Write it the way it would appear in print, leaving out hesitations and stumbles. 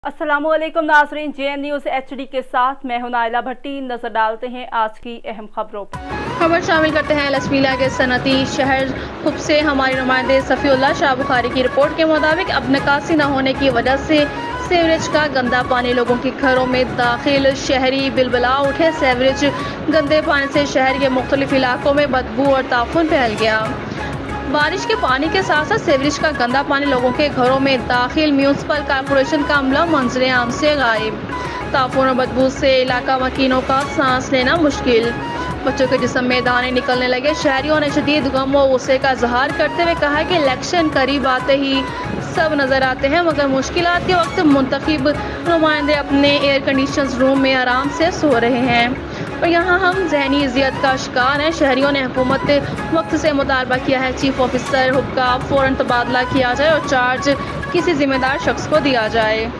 अस्सलामुअलैकुम नाज़रीन, JN news HD के साथ मैं हूं नाइला भट्टी। नजर डालते हैं आज की अहम खबरों पर। खबर शामिल करते हैं लसमीला के सनती शहर खुब से हमारे नुमाइंदे सफ़ीउल्लाह शाह बुखारी की रिपोर्ट के मुताबिक अब निकासी न होने की वजह से सीवरेज का गंदा पानी लोगों के घरों में दाखिल। शहरी बिलबिला उठे। सीवरेज गंदे पानी से शहर के मुख्तलिफ इलाकों में बदबू और ताफून फैल गया। बारिश के पानी के साथ साथ सीवरेज का गंदा पानी लोगों के घरों में दाखिल। म्यूनसिपल कॉरपोरेशन का अमला मंजर आम से गायब। ताफून और बदबू से इलाका मकीनों का सांस लेना मुश्किल। बच्चों के जिस्म में दाने निकलने लगे। शहरियों ने शदीद गम व गुस्से का इजहार करते हुए कहा कि इलेक्शन करीब आते ही सब नज़र आते हैं, मगर मुश्किलात के वक्त मुंतखब नुमाइंदे अपने एयर कंडीशन रूम में आराम से सो रहे हैं और यहाँ हम जहनी इज़्ज़त का शिकार हैं। शहरियों ने हुकूमत वक्त से मुतालबा किया है चीफ ऑफिसर हुक्का फ़ौरन तबादला किया जाए और चार्ज किसी जिम्मेदार शख्स को दिया जाए।